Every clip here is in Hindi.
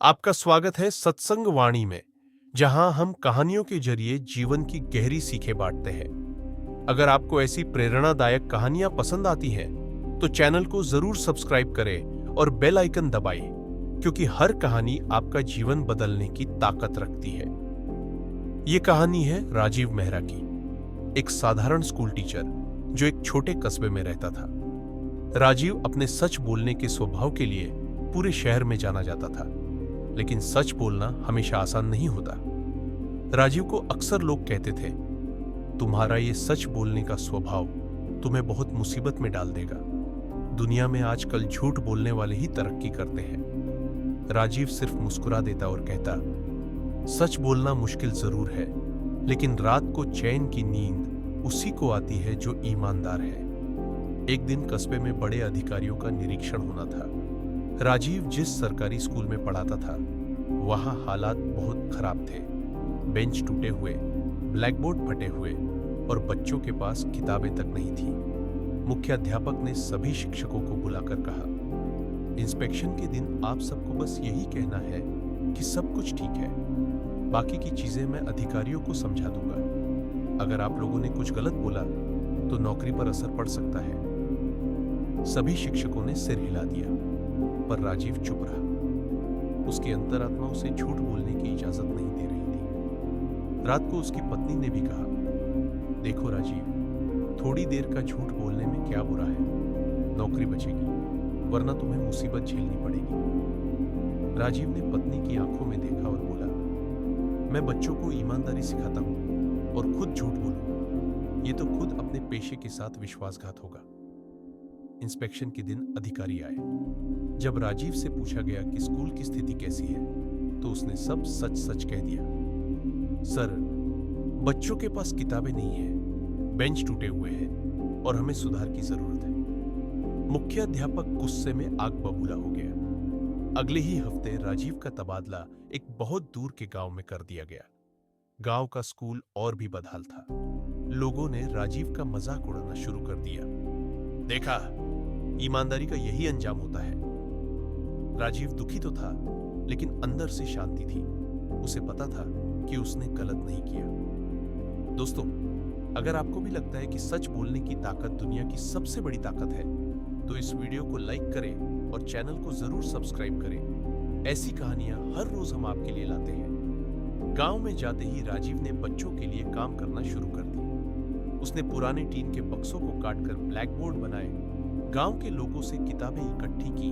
आपका स्वागत है सत्संग वाणी में, जहां हम कहानियों के जरिए जीवन की गहरी सीखें बांटते हैं। अगर आपको ऐसी प्रेरणादायक कहानियां पसंद आती हैं, तो चैनल को जरूर सब्सक्राइब करें और बेल आइकन दबाएं, क्योंकि हर कहानी आपका जीवन बदलने की ताकत रखती है। ये कहानी है राजीव मेहरा की, एक साधारण स्कूल टीचर जो एक छोटे कस्बे में रहता था। राजीव अपने सच बोलने के स्वभाव के लिए पूरे शहर में जाना जाता था, लेकिन सच बोलना हमेशा आसान नहीं होता। राजीव को अक्सर लोग कहते थे, तुम्हारा ये सच बोलने का स्वभाव तुम्हें बहुत मुसीबत में डाल देगा। दुनिया में आजकल झूठ बोलने वाले ही तरक्की करते हैं। राजीव सिर्फ मुस्कुरा देता और कहता, सच बोलना मुश्किल जरूर है, लेकिन रात को चैन की नींद उसी को आती है जो ईमानदार है। एक दिन कस्बे में बड़े अधिकारियों का निरीक्षण होना था। राजीव जिस सरकारी स्कूल में पढ़ाता था, वहां हालात बहुत खराब थे। बेंच टूटे हुए, ब्लैकबोर्ड फटे हुए और बच्चों के पास किताबें तक नहीं थी। मुख्याध्यापक ने सभी शिक्षकों को बुलाकर कहा, इंस्पेक्शन के दिन आप सबको बस यही कहना है कि सब कुछ ठीक है। बाकी की चीजें मैं अधिकारियों को समझा दूंगा। अगर आप लोगों ने कुछ गलत बोला तो नौकरी पर असर पड़ सकता है। सभी शिक्षकों ने सिर हिला दिया, पर राजीव चुप रहा। उसकी अंतरात्मा उसे झूठ बोलने की इजाजत नहीं दे रही थी। रात को उसकी पत्नी ने भी कहा, देखो राजीव, थोड़ी देर का झूठ बोलने में क्या बुरा है। नौकरी बचेगी, वरना तुम्हें मुसीबत झेलनी पड़ेगी। राजीव ने पत्नी की आंखों में देखा और बोला, मैं बच्चों को ईमानदारी सिखाता हूं और खुद झूठ बोलूं। ये तो खुद अपने पेशे के साथ विश्वासघात होगा। इंस्पेक्शन के दिन अधिकारी आए। जब राजीव से पूछा गया कि स्कूल की स्थिति कैसी है, तो उसने सब सच सच कह दिया। सर, बच्चों के पास किताबें नहीं है, बेंच टूटे हुए हैं और हमें सुधार की जरूरत है। मुख्याध्यापक गुस्से में आग बबूला हो गया। अगले ही हफ्ते राजीव का तबादला एक बहुत दूर के गांव में कर दिया गया। गांव का स्कूल और भी बदहाल था। लोगों ने राजीव का मजाक उड़ाना शुरू कर दिया। देखा, ईमानदारी का यही अंजाम होता है। राजीव दुखी तो था, लेकिन अंदर से शांति थी। उसे पता था कि उसने गलत नहीं किया। दोस्तों, अगर आपको भी लगता है कि सच बोलने की ताकत दुनिया की सबसे बड़ी ताकत है, तो इस वीडियो को लाइक करें और चैनल को जरूर सब्सक्राइब करें। ऐसी कहानियां हर रोज हम आपके लिए लाते हैं। गांव में जाते ही राजीव ने बच्चों के लिए काम करना शुरू कर दिया। उसने पुराने टीन के बक्सों को काटकर ब्लैकबोर्ड बनाए, गांव के लोगों से किताबें इकट्ठी की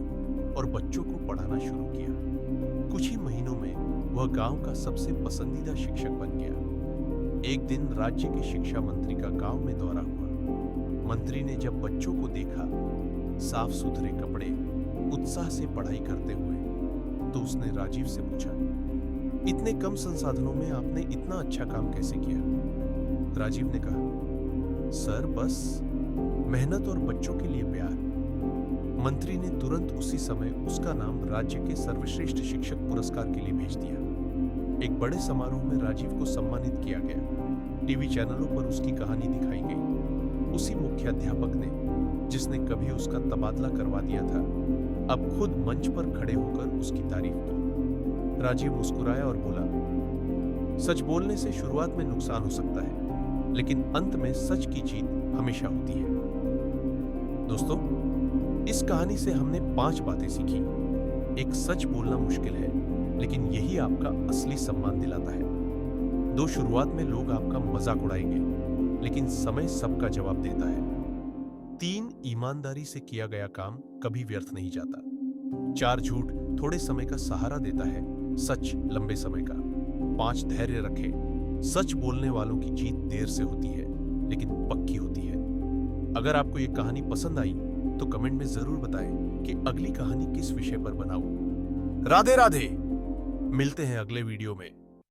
और बच्चों को पढ़ाना शुरू किया। कुछ ही महीनों में वह गांव का सबसे पसंदीदा शिक्षक बन गया। एक दिन राज्य के शिक्षा मंत्री का गांव में दौरा हुआ। मंत्री ने जब बच्चों को देखा, साफ सुथरे कपड़े, उत्साह से पढ़ाई करते हुए, तो उसने राजीव से पूछा, इतने कम संसाधनों में आपने इतना अच्छा काम कैसे किया? राजीव ने कहा, सर, बस मेहनत और बच्चों के लिए प्यार। मंत्री ने तुरंत उसी समय उसका नाम राज्य के सर्वश्रेष्ठ शिक्षक पुरस्कार के लिए भेज दिया। एक बड़े समारोह में राजीव को सम्मानित किया गया। टीवी चैनलों पर उसकी कहानी दिखाई गई। उसी मुख्याध्यापक ने, जिसने कभी उसका तबादला करवा दिया था, अब खुद मंच पर खड़े होकर उसकी तारीफ की। राजीव मुस्कुराया और बोला, सच बोलने से शुरुआत में नुकसान हो सकता है, लेकिन अंत में सच की जीत हमेशा होती है। दोस्तों, इस कहानी से हमने 5 बातें सीखी। एक, सच बोलना मुश्किल है, लेकिन यही आपका असली सम्मान दिलाता है। 2, शुरुआत में लोग आपका मजाक उड़ाएंगे, लेकिन समय सबका जवाब देता है। 3, ईमानदारी से किया गया काम कभी व्यर्थ नहीं जाता। 4, झूठ थोड़े समय का सहारा देता है, सच लंबे समय का। 5, धैर्य रखें। सच बोलने वालों की जीत देर से होती है, लेकिन पक्की होती है। अगर आपको ये कहानी पसंद आई, तो कमेंट में जरूर बताएं कि अगली कहानी किस विषय पर बनाऊं। राधे राधे। मिलते हैं अगले वीडियो में।